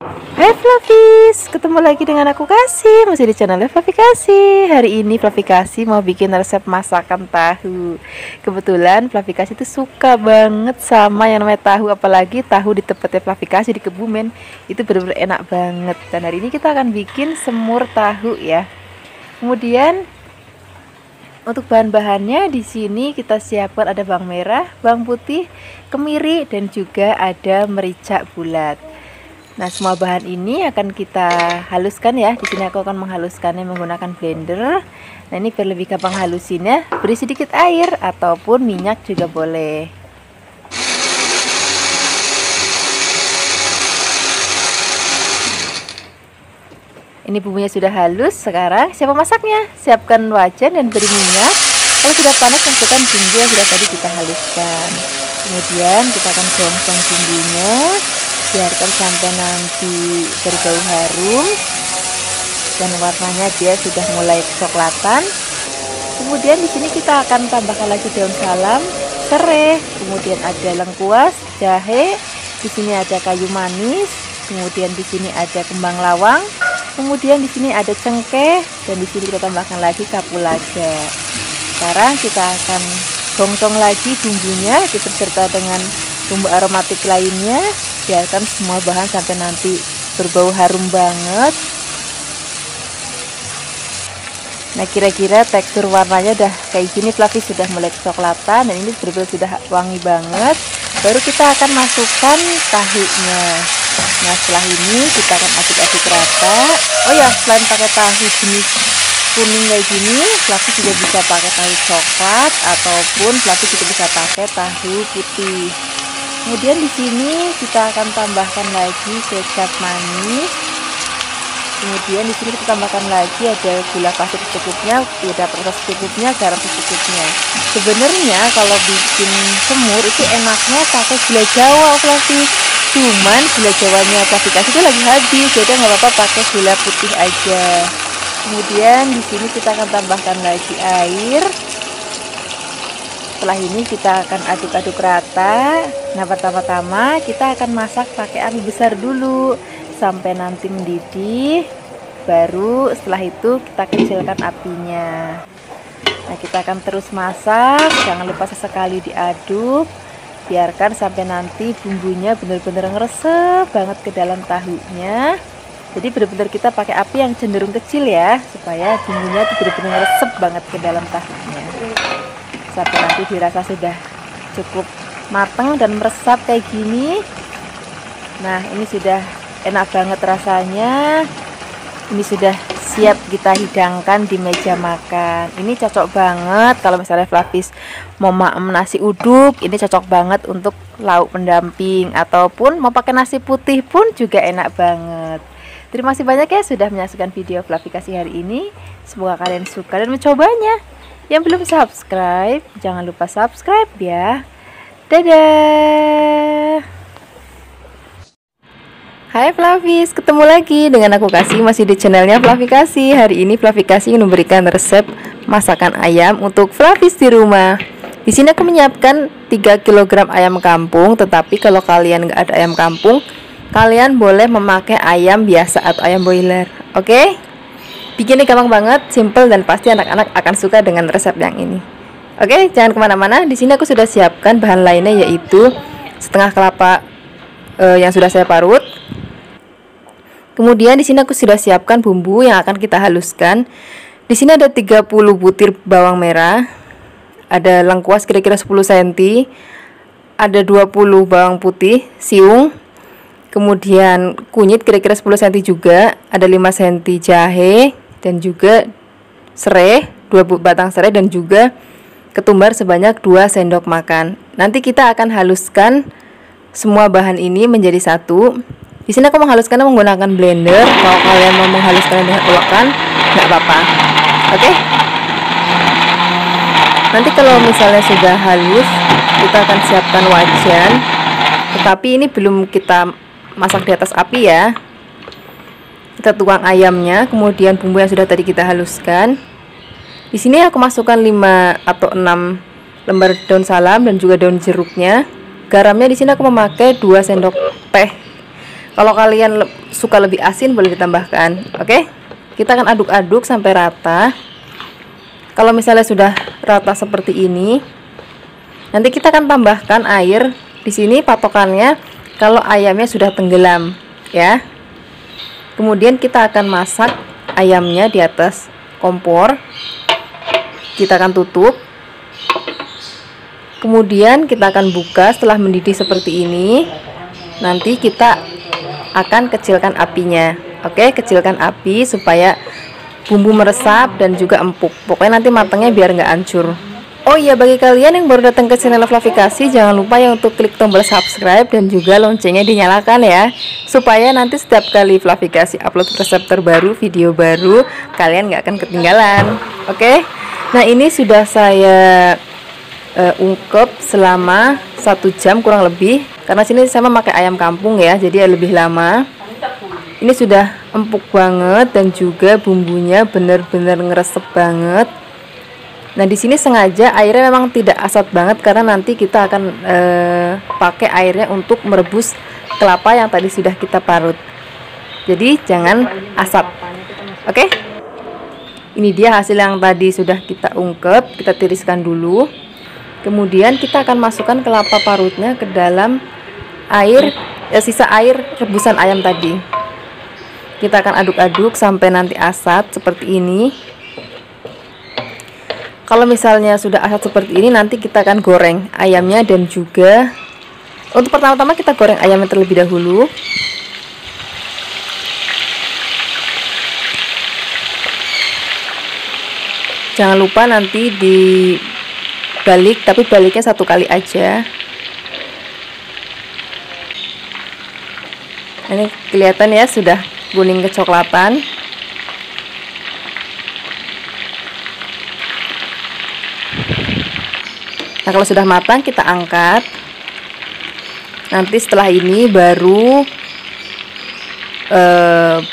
Hai Fluffies, ketemu lagi dengan aku Kasih, masih di channel Fluffy Kasih. Hari ini Fluffy Kasih mau bikin resep masakan tahu. Kebetulan Fluffy Kasih itu suka banget sama yang namanya tahu, apalagi tahu di tempatnya Fluffy Kasih di Kebumen. Itu benar-benar enak banget. Dan hari ini kita akan bikin semur tahu ya. Kemudian untuk bahan-bahannya di sini kita siapkan ada bawang merah, bawang putih, kemiri, dan juga ada merica bulat. Nah, semua bahan ini akan kita haluskan ya. Di sini aku akan menghaluskannya menggunakan blender. Nah, ini biar lebih gampang halusinnya, beri sedikit air ataupun minyak juga boleh. Ini bumbunya sudah halus. Sekarang siapa masaknya? Siapkan wajan dan beri minyak. Kalau sudah panas, masukkan bumbu yang sudah tadi kita haluskan. Kemudian kita akan gongsong bumbunya. Biarkan sampai nanti berbau harum dan warnanya dia sudah mulai kecoklatan. Kemudian di sini kita akan tambahkan lagi daun salam, serai, kemudian ada lengkuas, jahe. Di sini ada kayu manis, kemudian di sini ada kembang lawang, kemudian di sini ada cengkeh, dan di sini kita tambahkan lagi kapulaga. Sekarang kita akan gongsong lagi bumbunya beserta dengan bumbu aromatik lainnya. Biarkan semua bahan sampai nanti berbau harum banget. Nah, kira-kira tekstur warnanya udah kayak gini, Fluffy, sudah mulai kecoklatan dan ini benar-benar sudah wangi banget. Baru kita akan masukkan tahunya. Nah, setelah ini kita akan aduk-aduk rata. Oh ya, selain pakai tahu jenis kuning kayak gini, Fluffy juga bisa pakai tahu coklat ataupun Fluffy juga bisa pakai tahu putih. Kemudian di sini kita akan tambahkan lagi kecap manis. Kemudian di sini kita tambahkan lagi ada gula pasir secukupnya, tidak perlu secukupnya, garam secukupnya. Sebenarnya kalau bikin semur itu enaknya pakai gula Jawa, Fluffy. Cuman gula Jawanya Fluffy Kasih itu lagi habis, jadi nggak apa-apa pakai gula putih aja. Kemudian di sini kita akan tambahkan lagi air. Setelah ini kita akan aduk-aduk rata. Nah, pertama-tama kita akan masak pakai api besar dulu sampai nanti mendidih. Baru setelah itu kita kecilkan apinya. Nah, kita akan terus masak, jangan lupa sesekali diaduk. Biarkan sampai nanti bumbunya benar-benar ngeresep banget ke dalam tahunya. Jadi benar-benar kita pakai api yang cenderung kecil ya, supaya bumbunya itu benar-benar ngeresep banget ke dalam tahunya. Sampai nanti dirasa sudah cukup matang dan meresap kayak gini. Nah, ini sudah enak banget rasanya. Ini sudah siap kita hidangkan di meja makan. Ini cocok banget kalau misalnya Fluffy mau maem nasi uduk, ini cocok banget untuk lauk pendamping, ataupun mau pakai nasi putih pun juga enak banget. Terima kasih banyak ya sudah menyaksikan video Fluffy Kasih hari ini. Semoga kalian suka dan mencobanya. Yang belum subscribe, jangan lupa subscribe ya. Dadah. Hai Fluffies, ketemu lagi dengan aku Kasih, masih di channelnya Fluffy Kasih. Hari ini Fluffy Kasih ingin memberikan resep masakan ayam untuk Fluffies di rumah. Di sini aku menyiapkan 3 kg ayam kampung, tetapi kalau kalian nggak ada ayam kampung, kalian boleh memakai ayam biasa atau ayam broiler. Oke? Bikinnya gampang banget, simple, dan pasti anak-anak akan suka dengan resep yang ini. Oke, jangan kemana-mana. Di sini aku sudah siapkan bahan lainnya, yaitu setengah kelapa yang sudah saya parut. Kemudian di sini aku sudah siapkan bumbu yang akan kita haluskan. Di sini ada 30 butir bawang merah, ada lengkuas kira-kira 10 cm, ada 20 bawang putih siung, kemudian kunyit kira-kira 10 cm juga, ada 5 cm jahe, dan juga serai, 2 batang serai, dan juga ketumbar sebanyak 2 sendok makan. Nanti kita akan haluskan semua bahan ini menjadi satu. Di sini aku menghaluskannya menggunakan blender. Kalau kalian mau menghaluskannya dengan ulekan, nggak apa-apa. Oke? Nanti kalau misalnya sudah halus, kita akan siapkan wajan. Tetapi ini belum kita masak di atas api ya. Kita tuang ayamnya, kemudian bumbu yang sudah tadi kita haluskan. Di sini aku masukkan 5 atau 6 lembar daun salam dan juga daun jeruknya. Garamnya di sini aku memakai 2 sendok teh. Kalau kalian suka lebih asin boleh ditambahkan. Oke, kita akan aduk-aduk sampai rata. Kalau misalnya sudah rata seperti ini, nanti kita akan tambahkan air. Di sini patokannya kalau ayamnya sudah tenggelam, ya. Kemudian kita akan masak ayamnya di atas kompor. Kita akan tutup. Kemudian kita akan buka setelah mendidih seperti ini. Nanti kita akan kecilkan apinya. Oke, kecilkan api supaya bumbu meresap dan juga empuk. Pokoknya nanti matangnya biar nggak hancur. Oh iya, bagi kalian yang baru datang ke channel Flavikasi, jangan lupa ya untuk klik tombol subscribe dan juga loncengnya dinyalakan ya, supaya nanti setiap kali Flavikasi upload resep terbaru, video baru, kalian nggak akan ketinggalan. Oke, nah ini sudah saya ungkep selama 1 jam kurang lebih, karena sini saya memakai ayam kampung ya, jadi lebih lama. Ini sudah empuk banget dan juga bumbunya benar-benar ngeresep banget. Nah, di sini sengaja airnya memang tidak asat banget karena nanti kita akan pakai airnya untuk merebus kelapa yang tadi sudah kita parut. Jadi jangan asat. Oke? Ini dia hasil yang tadi sudah kita ungkep, kita tiriskan dulu. Kemudian kita akan masukkan kelapa parutnya ke dalam air, sisa air rebusan ayam tadi. Kita akan aduk-aduk sampai nanti asat seperti ini. Kalau misalnya sudah asat seperti ini, nanti kita akan goreng ayamnya dan juga untuk pertama-tama kita goreng ayamnya terlebih dahulu. Jangan lupa nanti dibalik, tapi baliknya 1 kali aja. Ini kelihatan ya sudah kuning kecoklatan. Nah, kalau sudah matang kita angkat. Nanti setelah ini baru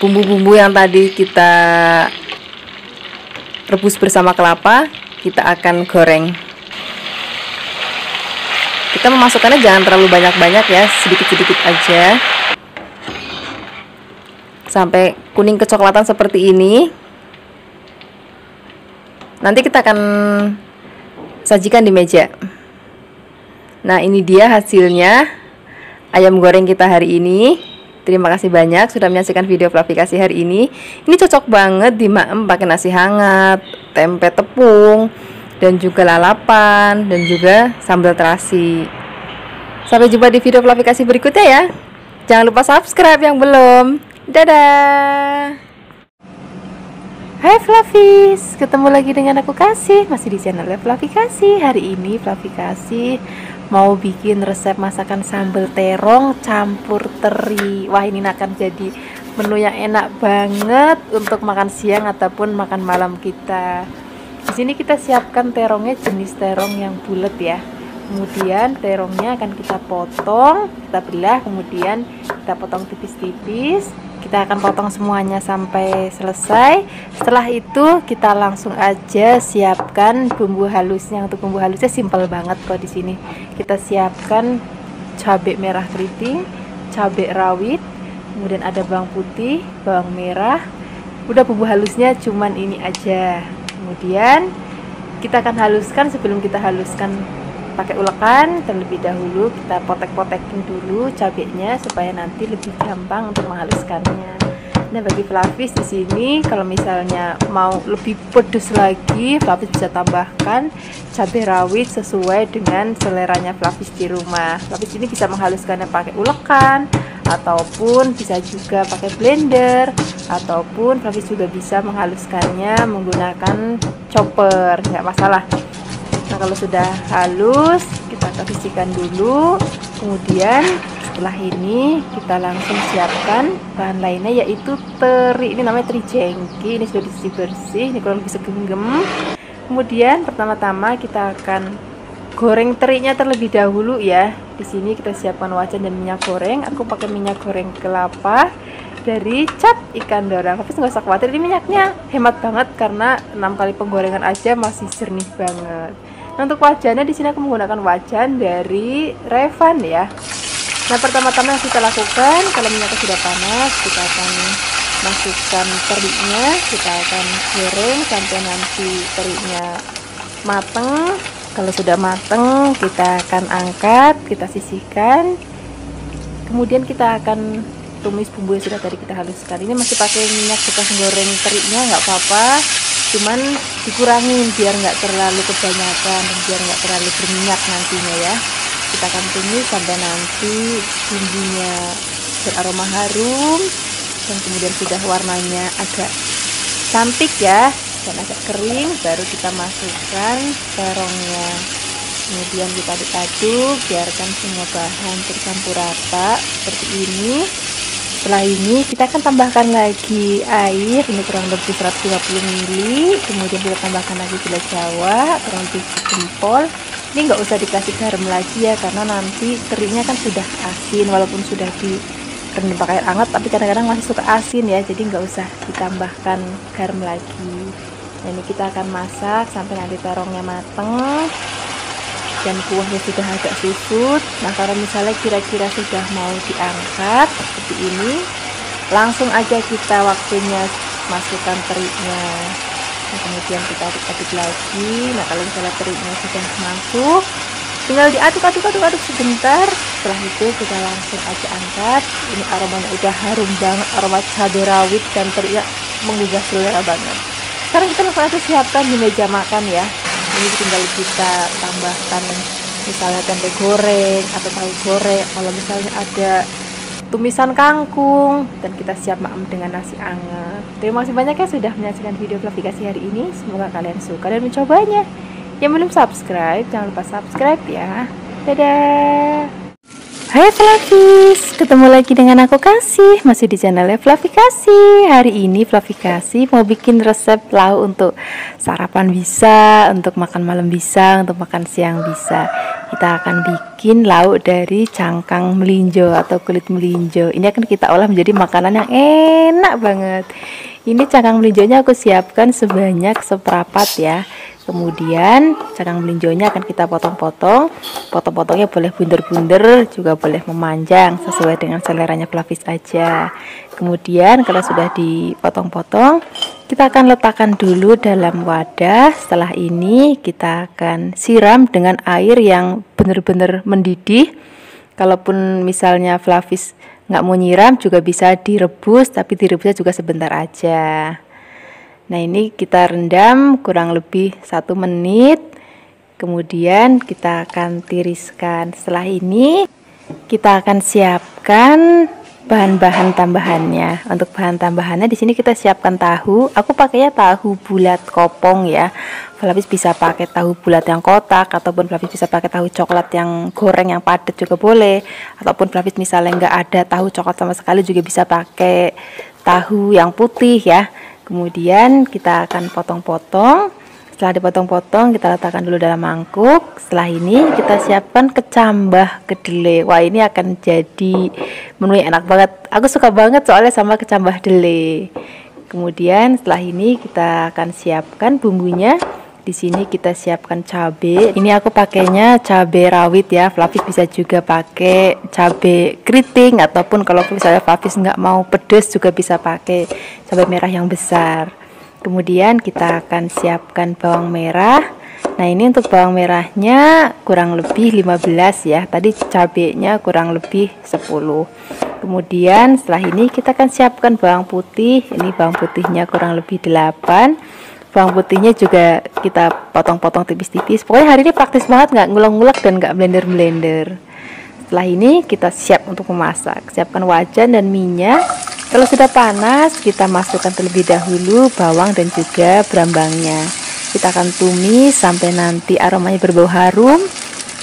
bumbu-bumbu yang tadi kita rebus bersama kelapa kita akan goreng. Kita memasukkannya jangan terlalu banyak-banyak ya, sedikit-sedikit aja sampai kuning kecoklatan seperti ini. Nanti kita akan sajikan di meja. Nah, ini dia hasilnya ayam goreng kita hari ini. Terima kasih banyak sudah menyaksikan video Flavikasi hari ini. Ini cocok banget dimaem pakai nasi hangat, tempe tepung, dan juga lalapan, dan juga sambal terasi. Sampai jumpa di video Flavikasi berikutnya ya. Jangan lupa subscribe yang belum. Dadah. Hai Flavis, ketemu lagi dengan aku Kasih, masih di channel Flavikasi. Hari ini Flavikasi mau bikin resep masakan sambal terong campur teri. Wah, ini akan jadi menu yang enak banget untuk makan siang ataupun makan malam kita. Di sini kita siapkan terongnya jenis terong yang bulat ya. Kemudian terongnya akan kita potong, kita belah, kemudian kita potong tipis-tipis. Kita akan potong semuanya sampai selesai. Setelah itu kita langsung aja siapkan bumbu halusnya. Untuk bumbu halusnya simpel banget kok di sini. Kita siapkan cabai merah keriting, cabai rawit, kemudian ada bawang putih, bawang merah. Udah, bumbu halusnya cuman ini aja. Kemudian kita akan haluskan. Sebelum kita haluskan pakai ulekan, terlebih dahulu kita potek-potekin dulu cabenya supaya nanti lebih gampang untuk menghaluskannya. Nah, bagi Flavis di sini kalau misalnya mau lebih pedas lagi, Flavis bisa tambahkan cabai rawit sesuai dengan seleranya Flavis di rumah. Flavis ini bisa menghaluskannya pakai ulekan ataupun bisa juga pakai blender, ataupun Flavis juga bisa menghaluskannya menggunakan chopper, nggak masalah. Nah, kalau sudah halus kita bersihkan dulu. Kemudian setelah ini kita langsung siapkan bahan lainnya, yaitu teri. Ini namanya teri jengki. Ini sudah dicuci bersih, ini kurang lebih segenggam. Kemudian pertama-tama kita akan goreng terinya terlebih dahulu ya. Di sini kita siapkan wajan dan minyak goreng. Aku pakai minyak goreng kelapa dari Cap Ikan Dorang. Tapi nggak usah khawatir, ini minyaknya hemat banget karena 6 kali penggorengan aja masih jernih banget. Nah, untuk wajannya di sini aku menggunakan wajan dari Revan ya. Nah, pertama-tama yang kita lakukan, kalau minyaknya sudah panas, kita akan masukkan terinya, kita akan goreng sampai nanti terinya mateng. Kalau sudah mateng, kita akan angkat, kita sisihkan. Kemudian kita akan tumis bumbu yang sudah tadi kita haluskan. Ini masih pakai minyak bekas goreng terinya, nggak apa-apa, cuman dikurangin biar nggak terlalu kebanyakan dan biar nggak terlalu berminyak nantinya ya. Kita akan tumis sampai nanti bumbunya beraroma harum dan kemudian sudah warnanya agak cantik ya dan agak kering, baru kita masukkan terongnya. Kemudian kita aduk-aduk, biarkan semua bahan tercampur rata seperti ini. Setelah ini kita akan tambahkan lagi air, ini kurang lebih 150 ml. Kemudian kita tambahkan lagi gula jawa kurang lebih jempol. Ini nggak usah dikasih garam lagi ya, karena nanti terinya kan sudah asin, walaupun sudah direndam pakai air hangat, tapi kadang-kadang masih suka asin ya, jadi nggak usah ditambahkan garam lagi. Nah, ini kita akan masak sampai nanti terongnya mateng dan kuahnya sudah agak susut. Nah, kalau misalnya kira-kira sudah mau diangkat seperti ini, langsung aja kita waktunya masukkan terinya. Nah, kemudian kita aduk-aduk lagi. Nah, kalau misalnya terinya sudah masuk, tinggal diaduk-aduk sebentar. Setelah itu kita langsung aja angkat. Ini aromanya udah harum banget, aroma cabai rawit dan terinya menggugah selera banget. Sekarang kita langsung aja siapkan di meja makan ya. Ini tinggal kita tambahkan misalnya tempe goreng atau tahu goreng, kalau misalnya ada tumisan kangkung, dan kita siap makan dengan nasi anget. Terima kasih banyak ya sudah menyaksikan video Flavikasi hari ini. Semoga kalian suka dan mencobanya. Yang belum subscribe, jangan lupa subscribe ya. Dadah. Hai Flavis, ketemu lagi dengan aku Kasih, masih di channelnya Flavikasi. Hari ini Flavikasi mau bikin resep lauk untuk sarapan bisa, untuk makan malam bisa, untuk makan siang bisa. Kita akan bikin lauk dari cangkang melinjo atau kulit melinjo. Ini akan kita olah menjadi makanan yang enak banget. Ini cangkang melinjonya aku siapkan sebanyak seperapat ya. Kemudian cangkang melinjonya akan kita potong-potong. Potong-potongnya boleh bunder-bunder, juga boleh memanjang sesuai dengan seleranya Flavis aja. Kemudian kalau sudah dipotong-potong, kita akan letakkan dulu dalam wadah. Setelah ini kita akan siram dengan air yang benar-benar mendidih. Kalaupun misalnya Flavis nggak mau nyiram, juga bisa direbus, tapi direbusnya juga sebentar aja. Nah, ini kita rendam kurang lebih 1 menit. Kemudian kita akan tiriskan. Setelah ini kita akan siapkan bahan-bahan tambahannya. Untuk bahan tambahannya di sini kita siapkan tahu. Aku pakainya tahu bulat kopong ya. Flavis bisa pakai tahu bulat yang kotak, ataupun Flavis bisa pakai tahu coklat yang goreng yang padat juga boleh. Ataupun Flavis misalnya nggak ada tahu coklat sama sekali, juga bisa pakai tahu yang putih ya. Kemudian kita akan potong-potong. Setelah dipotong-potong, kita letakkan dulu dalam mangkuk. Setelah ini kita siapkan kecambah kedelai. Wah, ini akan jadi menu yang enak banget. Aku suka banget soalnya sama kecambah kedelai. Kemudian setelah ini kita akan siapkan bumbunya. Di sini kita siapkan cabai. Ini aku pakainya cabai rawit ya. Flavis bisa juga pakai cabai keriting, ataupun kalau misalnya Flavis nggak mau pedas juga bisa pakai cabai merah yang besar. Kemudian kita akan siapkan bawang merah. Nah, ini untuk bawang merahnya kurang lebih 15 ya. Tadi cabainya kurang lebih 10. Kemudian setelah ini kita akan siapkan bawang putih. Ini bawang putihnya kurang lebih 8. Bawang putihnya juga kita potong-potong tipis-tipis. Pokoknya hari ini praktis banget, nggak ngulek-ngulek dan nggak blender-blender. Setelah ini kita siap untuk memasak. Siapkan wajan dan minyak. Kalau sudah panas, kita masukkan terlebih dahulu bawang dan juga berambangnya. Kita akan tumis sampai nanti aromanya berbau harum.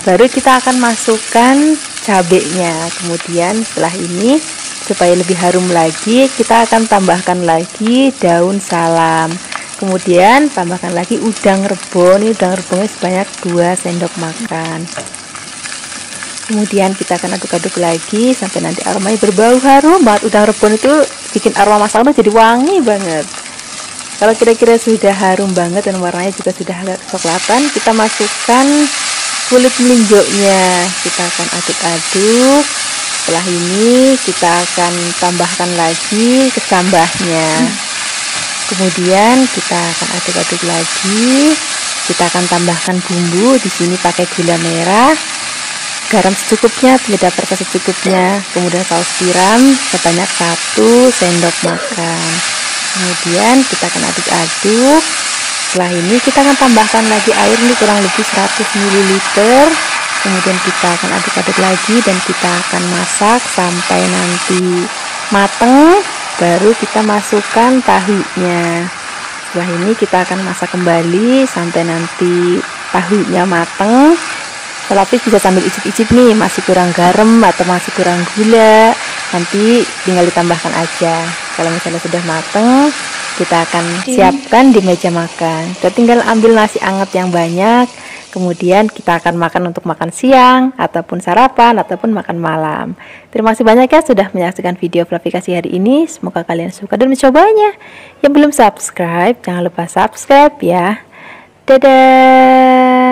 Baru kita akan masukkan cabenya. Kemudian setelah ini, supaya lebih harum lagi, kita akan tambahkan lagi daun salam. Kemudian tambahkan lagi udang rebon. Ini udang rebonnya sebanyak 2 sendok makan. Kemudian kita akan aduk-aduk lagi sampai nanti aromanya berbau harum banget. Udang rebon itu bikin aroma masakan jadi wangi banget. Kalau kira-kira sudah harum banget dan warnanya juga sudah agak kecoklatan, kita masukkan kulit melinjonya. Kita akan aduk-aduk Setelah ini kita akan tambahkan lagi kecambahnya. Kemudian kita akan aduk-aduk lagi. Kita akan tambahkan bumbu. Di sini pakai gula merah, garam secukupnya, penyedap rasa secukupnya, kemudian saus tiram sebanyak 1 sendok makan. Kemudian kita akan aduk-aduk. Setelah ini kita akan tambahkan lagi air, ini kurang lebih 100 ml. Kemudian kita akan aduk-aduk lagi dan kita akan masak sampai nanti mateng. Baru kita masukkan tahunya. Setelah ini kita akan masak kembali sampai nanti tahunya mateng. Pelapis bisa sambil icip-icip nih, masih kurang garam atau masih kurang gula, nanti tinggal ditambahkan aja. Kalau misalnya sudah mateng, kita akan siapkan di meja makan. Kita tinggal ambil nasi anget yang banyak, kemudian kita akan makan untuk makan siang, ataupun sarapan, ataupun makan malam. Terima kasih banyak ya sudah menyaksikan video Flavikasi hari ini. Semoga kalian suka dan mencobanya. Yang belum subscribe, jangan lupa subscribe ya. Dadah.